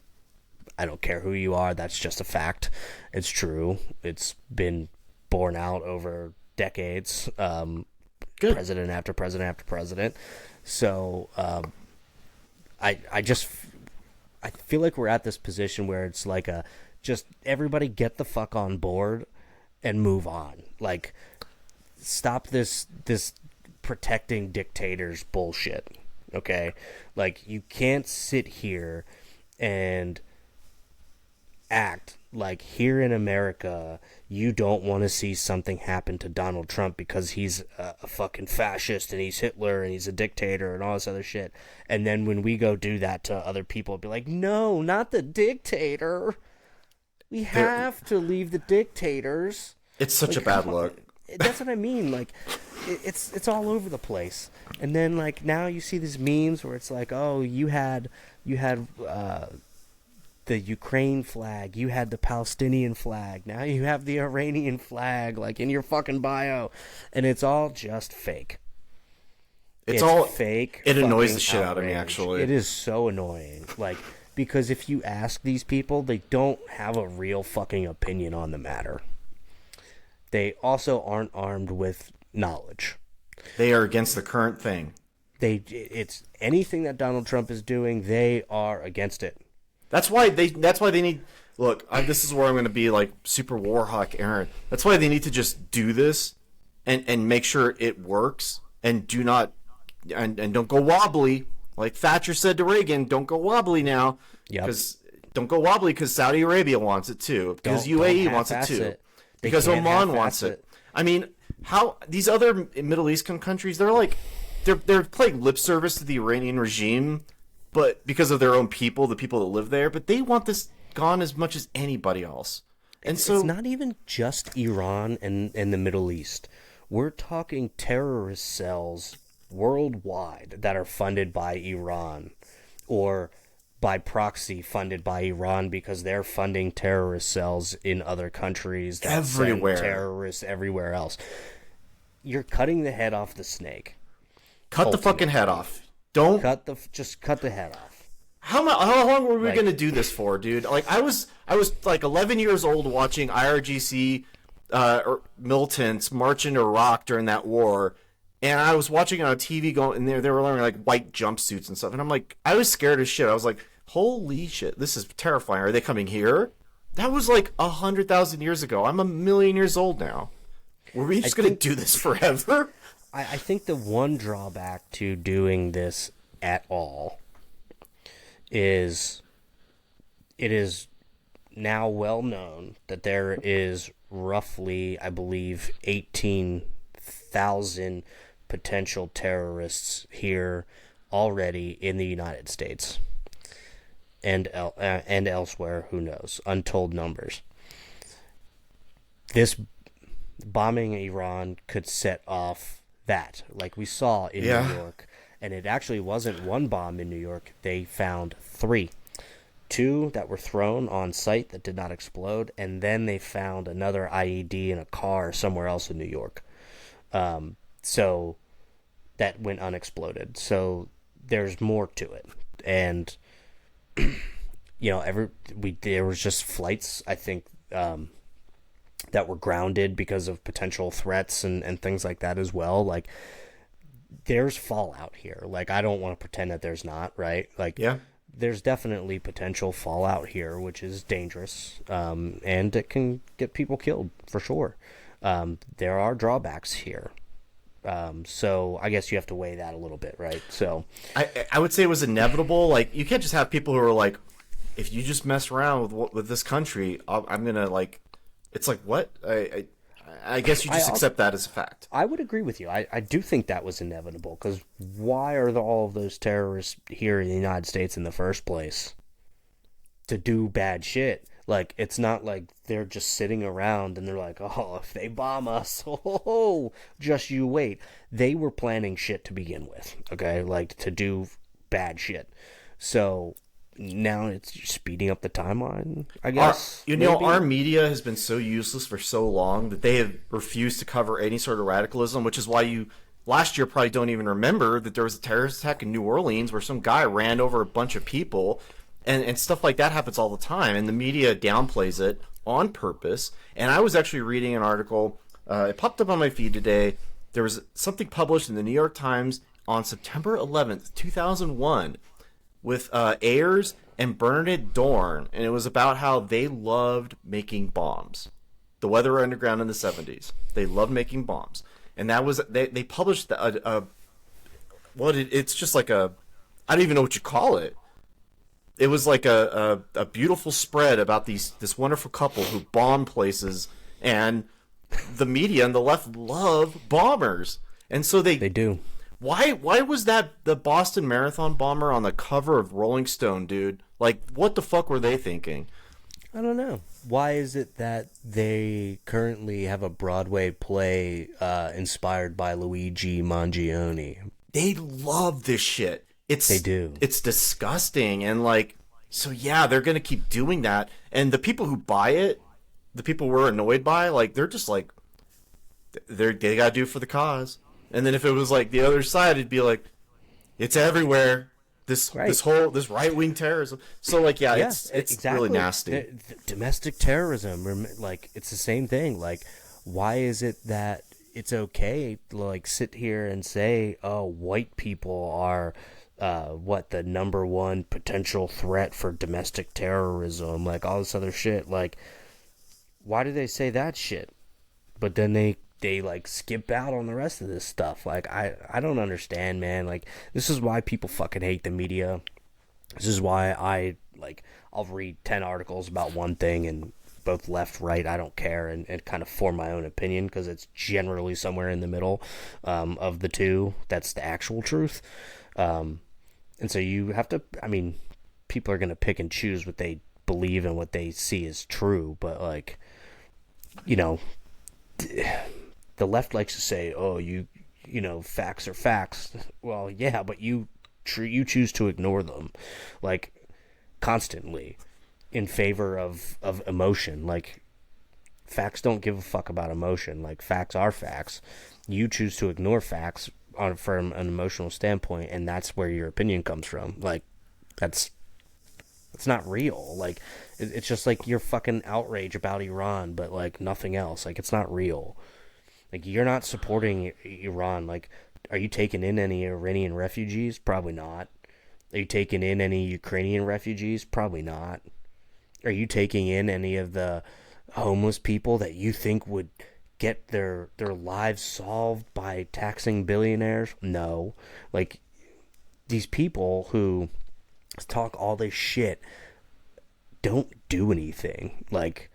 don't care who you are. That's just a fact. It's true. It's been borne out over decades. Good. President after president after president. So I feel like we're at this position where it's like just everybody get the fuck on board and move on. Like, stop this protecting dictators bullshit. Okay? Like, you can't sit here and act like here in America you don't want to see something happen to Donald Trump because he's a fucking fascist and he's Hitler and he's a dictator and all this other shit. And then when we go do that to other people, it'll be like, no, not the dictator. We have to leave the dictators. It's such a bad look. That's what I mean. Like, it's all over the place. And then, like, now you see these memes where it's like, oh, you had the Ukraine flag, you had the Palestinian flag, now you have the Iranian flag, like, in your fucking bio, and it's all just fake. It's all fake. It annoys the shit out of me, actually. It is so annoying. Like, because if you ask these people, they don't have a real fucking opinion on the matter. They also aren't armed with knowledge. They are against the current thing. It's anything that Donald Trump is doing, they are against it. That's why they need. Look, this is where I'm going to be like super Warhawk Aaron. That's why they need to just do this and make sure it works, and do not and don't go wobbly. Like Thatcher said to Reagan, don't go wobbly now. Because don't go wobbly because Saudi Arabia wants it too. Because UAE wants it too. Because Oman wants it. I mean, how these other Middle Eastern countries, they're playing lip service to the Iranian regime, but because of their own people, the people that live there, but they want this gone as much as anybody else. And so it's not even just Iran and the Middle East. We're talking terrorist cells worldwide that are funded by Iran, or by proxy funded by Iran because they're funding terrorist cells in other countries that everywhere. Send terrorists everywhere else. You're cutting the head off the snake. Cut the fucking head off. Just cut the head off. How long were we going to do this for, dude? Like, I was like 11 years old watching IRGC militants march into Iraq during that war, And I was watching it on TV going, and they were wearing like white jumpsuits and stuff. And I'm like, I was scared as shit. I was like, holy shit, this is terrifying. Are they coming here? That was like 100,000 years ago. I'm 1,000,000 years old now. Were we just going to do this forever? I think the one drawback to doing this at all is it is now well known that there is roughly, I believe, 18,000 potential terrorists here already in the United States and elsewhere. Who knows? Untold numbers. This bombing Iran could set off that, like we saw in New York. And it actually wasn't one bomb in New York. They found 3. 2 that were thrown on site that did not explode, and then they found another IED in a car somewhere else in New York. So that went unexploded. So there's more to it. And there was just flights, I think, that were grounded because of potential threats and things like that as well. Like, there's fallout here. Like, I don't want to pretend that there's not, right? Like, Yeah. There's definitely potential fallout here, which is dangerous, and it can get people killed for sure. There are drawbacks here. So I guess you have to weigh that a little bit, right? So I would say it was inevitable. Like, you can't just have people who are like, if you just mess around with this country, I'm gonna like. It's like, what? I guess you just accept that as a fact. I would agree with you. I do think that was inevitable, because why are all of those terrorists here in the United States in the first place? To do bad shit. Like, it's not like they're just sitting around and they're like, oh, if they bomb us, oh, just you wait. They were planning shit to begin with, okay? Like, to do bad shit. So now it's speeding up the timeline, I guess. Our media has been so useless for so long that they have refused to cover any sort of radicalism, which is why you last year probably don't even remember that there was a terrorist attack in New Orleans where some guy ran over a bunch of people, and stuff like that happens all the time, and the media downplays it on purpose. And I was actually reading an article, it popped up on my feed today. There was something published in the New York Times on September 11th, 2001, with Ayers and Bernadette Dorn, and it was about how they loved making bombs. The Weather Underground in the 70s. They loved making bombs. And that was, they published it's just like I don't even know what you call it. It was like a beautiful spread about this wonderful couple who bomb places, and the media and the left love bombers. And so they do. Why was that the Boston Marathon bomber on the cover of Rolling Stone, dude? Like, what the fuck were they thinking? I don't know. Why is it that they currently have a Broadway play inspired by Luigi Mangione? They love this shit. They do. It's disgusting, and like, so yeah, they're gonna keep doing that. And the people who buy it, the people we're annoyed by, like, they're just like, they gotta do it for the cause. And then if it was like the other side, it'd be like, it's everywhere. This right-wing terrorism. So like, yeah, it's exactly. Really nasty. The domestic terrorism, like, it's the same thing. Like, why is it that it's okay to like sit here and say, oh, white people are the number one potential threat for domestic terrorism, like all this other shit? Like, why do they say that shit? But then they like skip out on the rest of this stuff. Like, I don't understand, man. Like, this is why people fucking hate the media. This is why I'll read 10 articles about one thing, and both left, right, I don't care, and kind of form my own opinion, because it's generally somewhere in the middle of the two. That's the actual truth. And so you have to, I mean, people are going to pick and choose what they believe and what they see as true, but like, you know, the left likes to say, oh, you know, facts are facts. Well, yeah, but you choose to ignore them, like, constantly, in favor of emotion. Like, facts don't give a fuck about emotion. Like, facts are facts. You choose to ignore facts from an emotional standpoint, and that's where your opinion comes from. Like, it's not real. Like, it's just like your fucking outrage about Iran, but like nothing else. Like, it's not real. Like, you're not supporting Iran. Like, Are you taking in any Iranian refugees? Probably not. Are you taking in any Ukrainian refugees? Probably not. Are you taking in any of the homeless people that you think would get their lives solved by taxing billionaires? No. Like, these people who talk all this shit don't do anything. Like,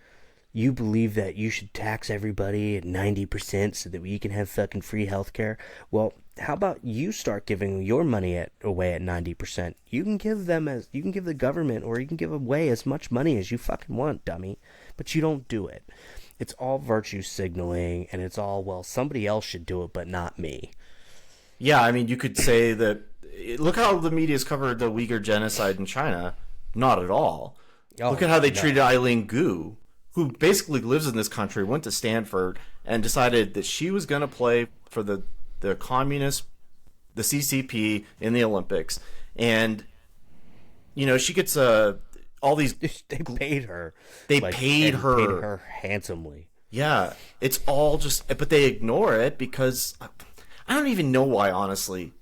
you believe that you should tax everybody at 90% so that we can have fucking free healthcare? Well, how about you start giving your money away at 90%? You can give the government, or you can give away as much money as you fucking want, dummy. But you don't do it. It's all virtue signaling, and it's all, well, somebody else should do it, but not me. Yeah, I mean, you could say that. Look how the media's covered the Uyghur genocide in China. Not at all. Look at how they treated Eileen Gu, who basically lives in this country, went to Stanford, and decided that she was going to play for the communist, the CCP in the Olympics. And, you know, she gets all these... They paid her. They paid her handsomely. Yeah, it's all just... But they ignore it because... I don't even know why, honestly.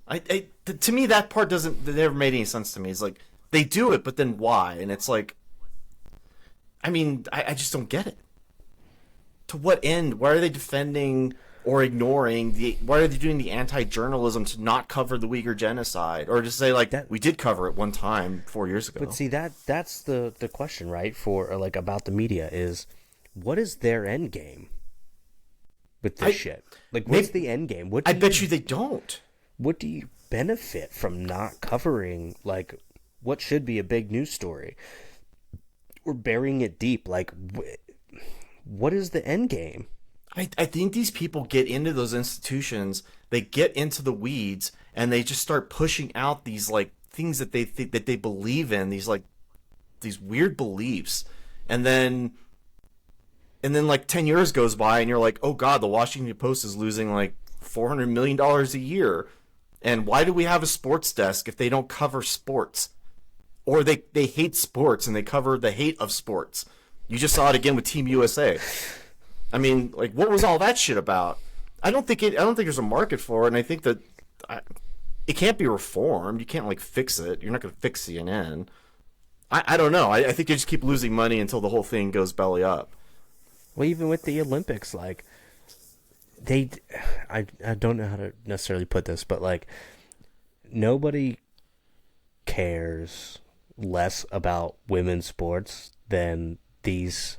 To me, that part never made any sense to me. It's like, they do it, but then why? And it's like... I mean, I just don't get it. To what end? Why are they defending or ignoring why are they doing the anti-journalism to not cover the Uyghur genocide? Or just say, like, we did cover it one time 4 years ago. But see, that's the question, right? About the media is, what is their end game with this shit? Like, what's the end game? I bet you they don't. What do you benefit from not covering, like, what should be a big news story? Or burying it deep. Like, what is the end game? I think these people get into those institutions, they get into the weeds, and they just start pushing out these, like, things that they think that they believe in, these weird beliefs, and then like 10 years goes by, and you're like, oh god, the Washington Post is losing like $400 million a year, and why do we have a sports desk if they don't cover sports? Or they hate sports and they cover the hate of sports. You just saw it again with Team USA. I mean, like, what was all that shit about? I don't think there's a market for it, and I think that it can't be reformed. You can't, like, fix it. You're not going to fix CNN. I don't know. I think they just keep losing money until the whole thing goes belly up. Well, even with the Olympics, like, I don't know how to necessarily put this, but, like, nobody cares less about women's sports than these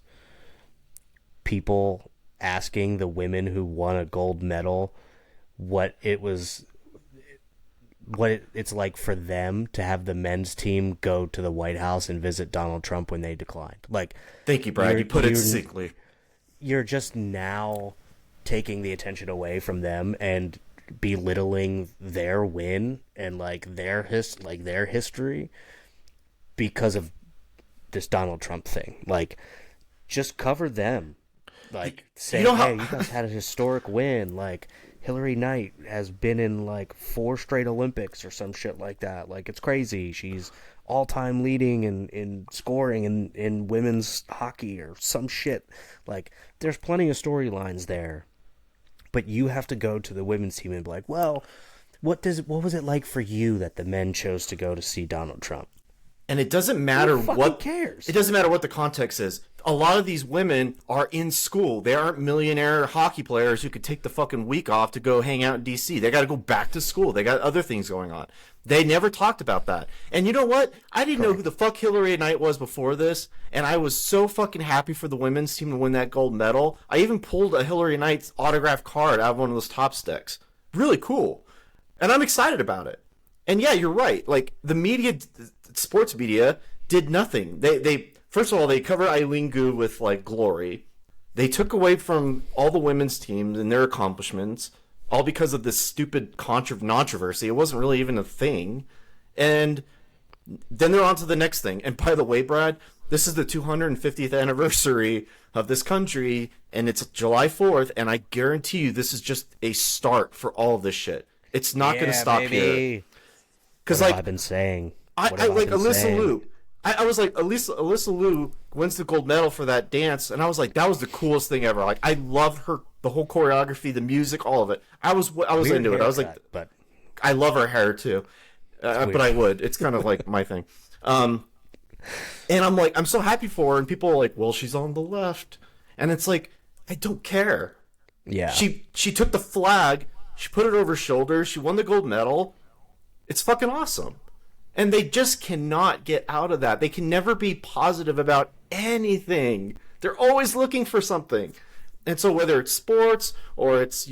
people asking the women who won a gold medal what it's like for them to have the men's team go to the White House and visit Donald Trump when they declined. Like, thank you, Brad. You put it succinctly. You're just now taking the attention away from them and belittling their win and their history because of this Donald Trump thing. Like, just cover them. Like, say, hey, you guys had a historic win. Like, Hillary Knight has been in, like, 4 straight Olympics or some shit like that. Like, it's crazy. She's all-time leading in scoring in women's hockey or some shit. Like, there's plenty of storylines there. But you have to go to the women's team and be like, well, what was it like for you that the men chose to go to see Donald Trump? And it doesn't matter what cares. It doesn't matter what the context is. A lot of these women are in school. They aren't millionaire hockey players who could take the fucking week off to go hang out in DC. They got to go back to school. They got other things going on. They never talked about that. And you know what? I didn't know who the fuck Hillary Knight was before this, and I was so fucking happy for the women's team to win that gold medal. I even pulled a Hillary Knight's autographed card out of one of those top sticks. Really cool. And I'm excited about it. And yeah, you're right. Like, the media, sports media, did nothing. They first of all, they covered Eileen Gu with, like, glory. They took away from all the women's teams and their accomplishments, all because of this stupid controversy. It wasn't really even a thing. And then they're on to the next thing. And by the way, Brad, this is the 250th anniversary of this country, and it's July 4th, and I guarantee you this is just a start for all of this shit. It's not going to stop here. Because, like, I've been saying. Alyssa Liu, I was like, Alyssa Liu wins the gold medal for that dance, and I was like, that was the coolest thing ever. Like, I love her, the whole choreography, the music, all of it. I was Weird into it. I was like, haircut, but I love her hair too, but I would. It's kind of like my thing. And I'm like, I'm so happy for her, and people are like, well, she's on the left, and it's like, I don't care. yeah, She took the flag, she put it over her shoulder, she won the gold medal. It's fucking awesome. And they just cannot get out of that. They can never be positive about anything. They're always looking for something. And so whether it's sports or it's,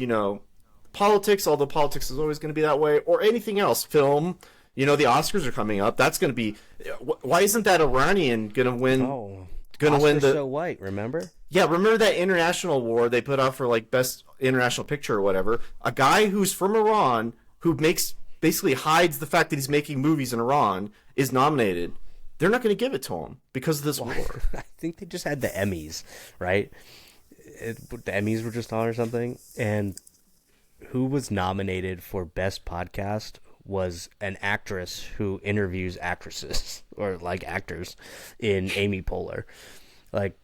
politics, although politics is always going to be that way, or anything else, film, the Oscars are coming up. That's going to be, why isn't that Iranian going to win? oh, Going to win the So White, remember? Yeah, remember that international award they put out for like best international picture or whatever? A guy who's from Iran who basically hides the fact that he's making movies in Iran is nominated. They're not going to give it to him because of this war. I think they just had the Emmys, right? The Emmys were just on or something, and who was nominated for best podcast was an actress who interviews actresses or like actors in Amy Poehler. Like,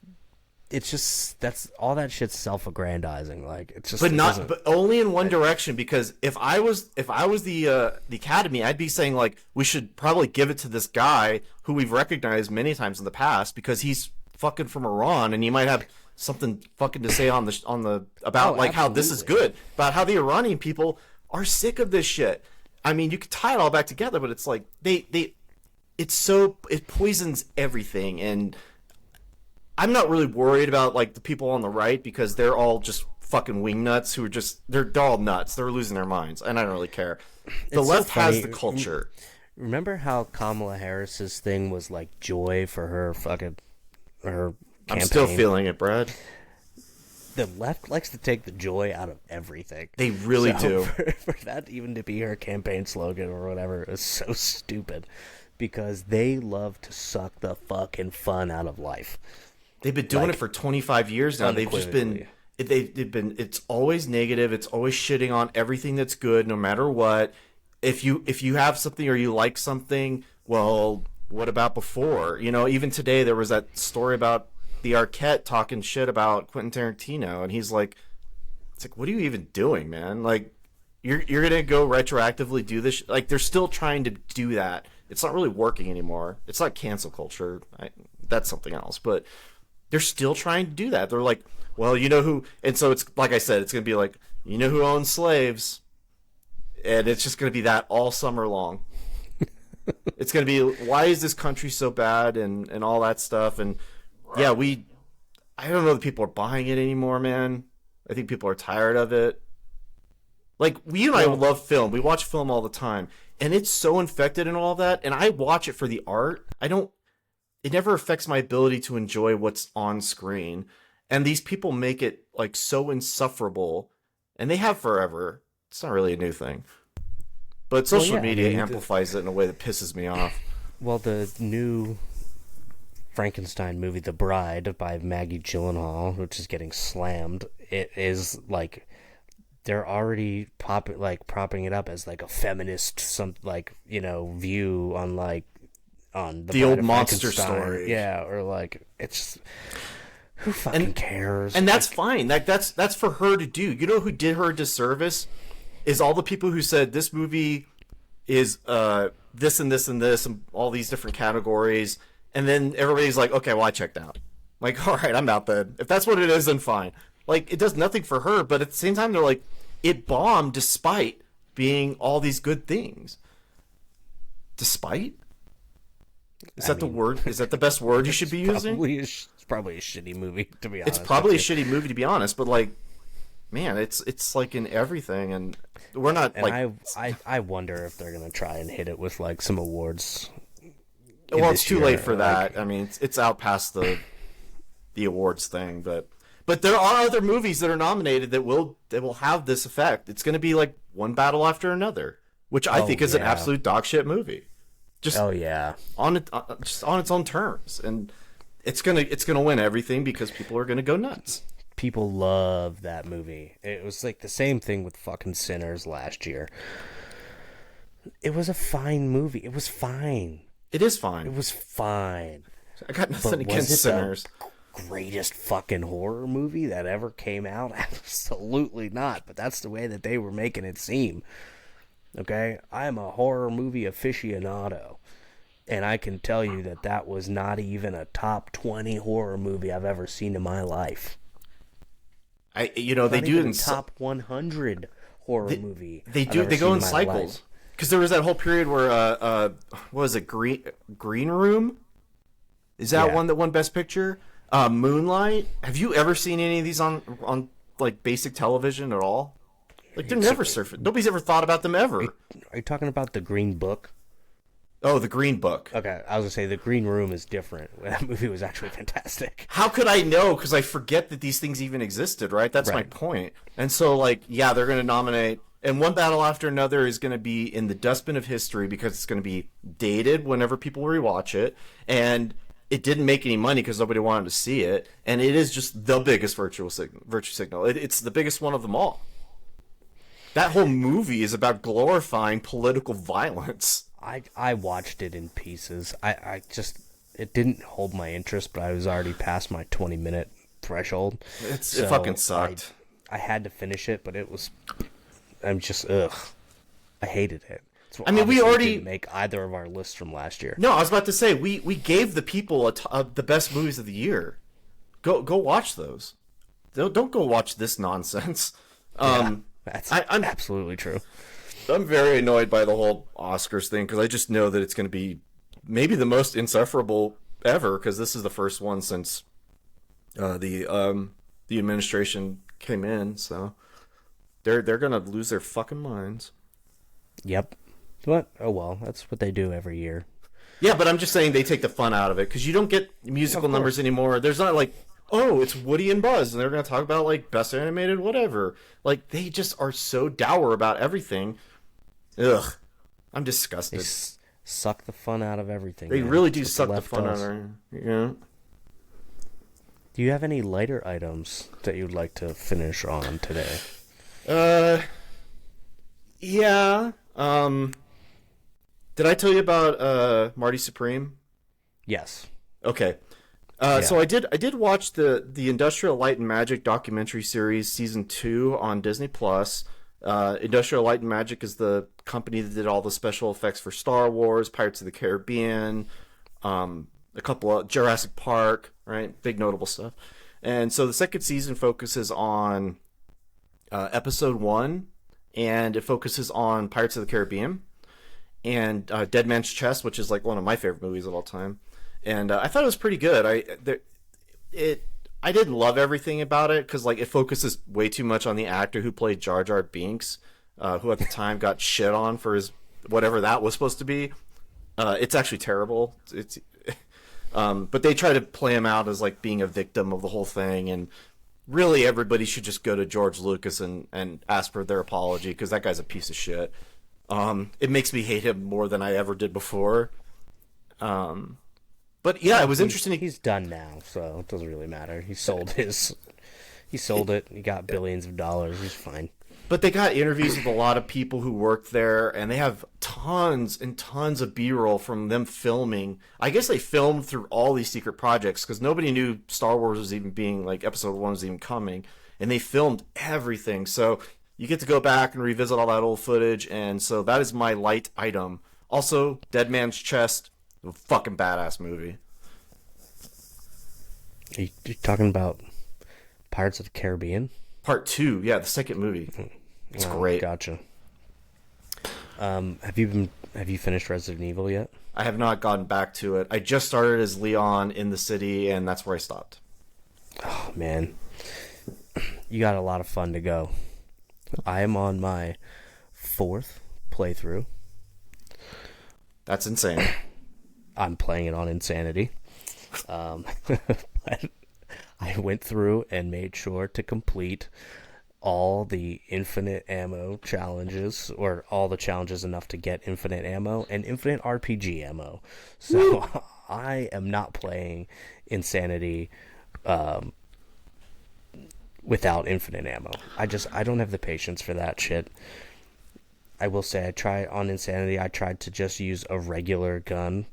it's just, that's all, that shit's self-aggrandizing. Like, it's just, but only in one direction, because if I was the Academy, I'd be saying like, we should probably give it to this guy who we've recognized many times in the past because he's fucking from Iran and he might have something fucking to say on the about like how this is good, about how the Iranian people are sick of this shit. I mean, you could tie it all back together, but it's like it poisons everything. And I'm not really worried about like the people on the right because they're all just fucking wingnuts who are just they're all nuts. They're losing their minds, and I don't really care. The left has the culture. Remember how Kamala Harris's thing was like joy for her fucking her campaign? I'm still feeling it, Brad. The left likes to take the joy out of everything. They really do. For that even to be her campaign slogan or whatever is so stupid, because they love to suck the fucking fun out of life. They've been doing it for 25 years now. They've just been it's always negative. It's always shitting on everything that's good, no matter what. If you have something or you like something, well, what about before? Even today there was that story about the Arquette talking shit about Quentin Tarantino, and he's like, it's like, what are you even doing, man? Like, you're gonna go retroactively do this? Like, they're still trying to do that. It's not really working anymore. It's not cancel culture. That's something else, but they're still trying to do that. They're like, well, you know who, and so it's like I said, it's gonna be like, you know who owns slaves, and it's just gonna be that all summer long. It's gonna be, why is this country so bad, and all that stuff. And yeah, I don't know if people are buying it anymore, man. I think people are tired of it. Like, you and I love film. We watch film all the time. And it's so infected and all of that. And I watch it for the art. It never affects my ability to enjoy what's on screen. And these people make it, like, so insufferable. And they have forever. It's not really a new thing. But social media amplifies it in a way that pisses me off. Well, the new Frankenstein movie, The Bride, by Maggie Gyllenhaal, which is getting slammed, it is like they're already propping it up as like a feminist view on on the old monster story. Yeah, or like, it's, who fucking cares? And that's fine. That's for her to do. You know who did her a disservice is all the people who said this movie is this and this and this and all these different categories. And then everybody's like, okay, well, I checked out. Like, all right, I'm out then. If that's what it is, then fine. Like, it does nothing for her, but at the same time, they're like, it bombed despite being all these good things. Despite? Is that the word? Is that the best word you should be using? It's probably a shitty movie, to be honest. It's probably a shitty movie, to be honest, but, like, man, it's like in everything, and we're not, and like... I wonder if they're going to try and hit it with, like, some awards. Well, it's too late for that. I mean, it's out past the awards thing, but there are other movies that are nominated that will have this effect. It's going to be like one battle after another, which I think is an absolute dog shit movie. Just on its own terms, and it's gonna win everything because people are gonna go nuts. People love that movie. It was like the same thing with fucking Sinners last year. It was a fine movie. It was fine. It is fine. It was fine. I got nothing But against was it Sinners. the greatest fucking horror movie that ever came out? Absolutely not. But that's the way that they were making it seem. Okay? I am a horror movie aficionado. And I can tell you that that was not even a top 20 horror movie I've ever seen in my life. They do it in top 100 horror movie. They go in cycles. Because there was that whole period where what was it, Green Room? Is that one that won Best Picture? Moonlight. Have you ever seen any of these on like basic television at all? Like they're never surfing. Nobody's ever thought about them ever. Are you talking about the Green Book? Oh, the Green Book. Okay, I was gonna say the Green Room is different. That movie was actually fantastic. How could I know? Because I forget that these things even existed, right? That's my point. And so, like, yeah, they're going to nominate, and One Battle After Another is going to be in the dustbin of history because it's going to be dated whenever people rewatch it, and it didn't make any money because nobody wanted to see it, and it is just the biggest virtue signal. It's the biggest one of them all. That whole movie is about glorifying political violence. I watched it in pieces. I just, it didn't hold my interest, but I was already past my 20-minute threshold. It fucking sucked. I had to finish it, but I'm just, ugh. I hated it. So I mean, we already didn't make either of our lists from last year. No, I was about to say, we gave the people the best movies of the year. Go watch those. Don't go watch this nonsense. That's absolutely true. I'm very annoyed by the whole Oscars thing because I just know that it's going to be maybe the most insufferable ever because this is the first one since the administration came in. So they're going to lose their fucking minds. Yep. What? Oh well, that's what they do every year. Yeah, but I'm just saying they take the fun out of it because you don't get musical numbers anymore. There's not like, oh, it's Woody and Buzz and they're going to talk about like best animated whatever. Like they just are so dour about everything. Ugh, I'm disgusted. They suck the fun out of everything. They really do suck the fun out of it. Yeah. Do you have any lighter items that you'd like to finish on today? Yeah. Did I tell you about Marty Supreme? Yes. Okay. So I did watch the Industrial Light and Magic documentary series season 2 on Disney Plus. Industrial Light and Magic is the company that did all the special effects for Star Wars, Pirates of the Caribbean, a couple of Jurassic Park, right? Big notable stuff. And so the second season focuses on episode 1, and it focuses on Pirates of the Caribbean and Dead Man's Chest, which is like one of my favorite movies of all time. And I thought it was pretty good. I didn't love everything about it because like it focuses way too much on the actor who played Jar Jar Binks, who at the time got shit on for his whatever that was supposed to be. It's actually terrible. But they try to play him out as like being a victim of the whole thing, and really everybody should just go to George Lucas and ask for their apology because that guy's a piece of shit. It makes me hate him more than I ever did before. But yeah, it was interesting. He's done now, so it doesn't really matter. He sold it. He got billions of dollars. He's fine. But they got interviews with a lot of people who worked there, and they have tons and tons of B-roll from them filming. I guess they filmed through all these secret projects because nobody knew Star Wars was even being, like, Episode 1 was even coming. And they filmed everything. So you get to go back and revisit all that old footage, and so that is my light item. Also, Dead Man's Chest, a fucking badass movie. Are you talking about Pirates of the Caribbean? Part 2, yeah, the second movie. It's great. Gotcha. Have you finished Resident Evil yet? I have not gotten back to it. I just started as Leon in the city, and that's where I stopped. Oh man, you got a lot of fun to go. I am on my 4th playthrough. That's insane. I'm playing it on Insanity. But I went through and made sure to complete all the infinite ammo challenges, or all the challenges enough to get infinite ammo and infinite RPG ammo. So I am not playing Insanity without infinite ammo. I don't have the patience for that shit. I will say on Insanity I tried to just use a regular gun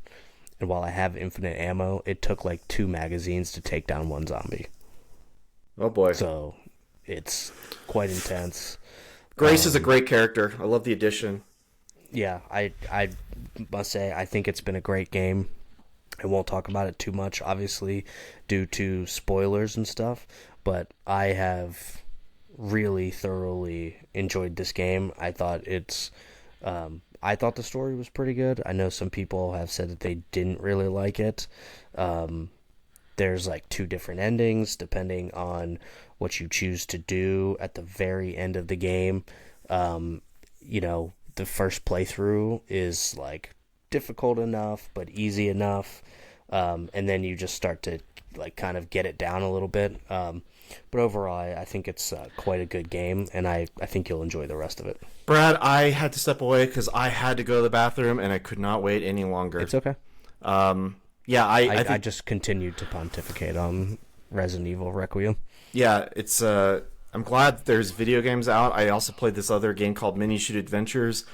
and while I have infinite ammo, it took like 2 magazines to take down one zombie. Oh boy. So it's quite intense. Grace is a great character. I love the addition. Yeah, I must say, I think it's been a great game. I won't talk about it too much, obviously, due to spoilers and stuff, but I have really thoroughly enjoyed this game. I thought I thought the story was pretty good. I know some people have said that they didn't really like it. There's like 2 different endings depending on what you choose to do at the very end of the game. The first playthrough is like difficult enough but easy enough, and then you just start to like kind of get it down a little bit. But overall, I think it's quite a good game, and I think you'll enjoy the rest of it. Brad, I had to step away because I had to go to the bathroom, and I could not wait any longer. It's okay. Yeah, I just continued to pontificate on Resident Evil Requiem. Yeah, it's I'm glad there's video games out. I also played this other game called Mini Shoot Adventures.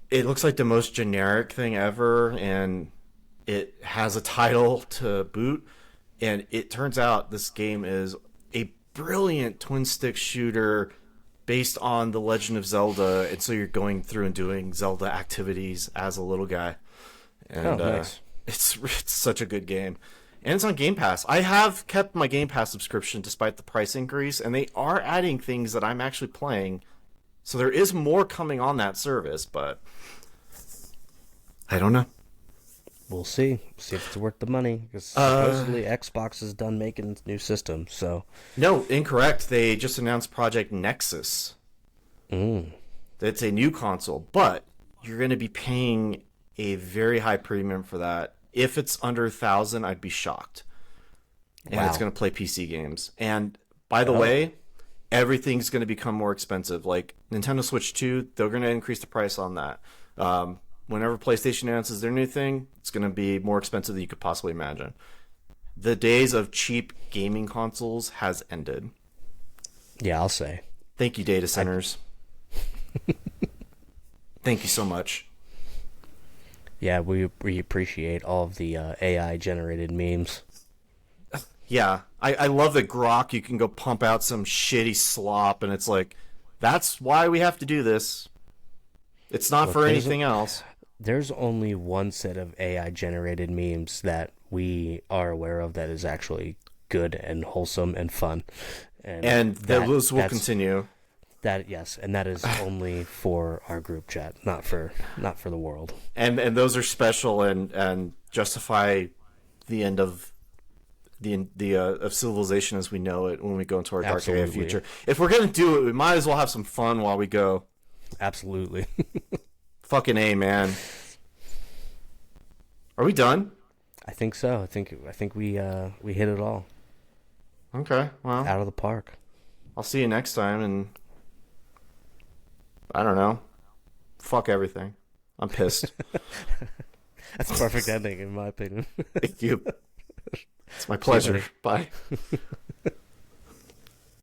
It looks like the most generic thing ever, and it has a title to boot. And it turns out this game is a brilliant twin-stick shooter based on The Legend of Zelda. And so you're going through and doing Zelda activities as a little guy. And nice. It's such a good game. And it's on Game Pass. I have kept my Game Pass subscription despite the price increase, and they are adding things that I'm actually playing. So there is more coming on that service, but I don't know. We'll see. See if it's worth the money. Because supposedly Xbox is done making new systems, so... No, incorrect. They just announced Project Nexus. Mm. It's a new console, but you're going to be paying a very high premium for that. If it's under 1,000, I'd be shocked. And Wow. It's going to play PC games. And by the way, everything's going to become more expensive. Like Nintendo Switch 2, they're going to increase the price on that. Whenever PlayStation announces their new thing, it's going to be more expensive than you could possibly imagine. The days of cheap gaming consoles has ended. Yeah, I'll say. Thank you, data centers. Thank you so much. Yeah, we appreciate all of the AI-generated memes. Yeah, I love that Grok, you can go pump out some shitty slop, and it's like, that's why we have to do this. It's not for anything else. There's only one set of AI-generated memes that we are aware of that is actually good and wholesome and fun. And those will continue. That yes, and that is only for our group chat, not for the world. And those are special and justify the end of of civilization as we know it when we go into our dark area future. If we're gonna do it, we might as well have some fun while we go. Absolutely. Fucking A, man. Are we done? I think so. I think we hit it all. Okay, well, Out of the park. I'll see you next time, and I don't know. Fuck everything. I'm pissed. That's a perfect ending, in my opinion. Thank you. It's my pleasure. Bye.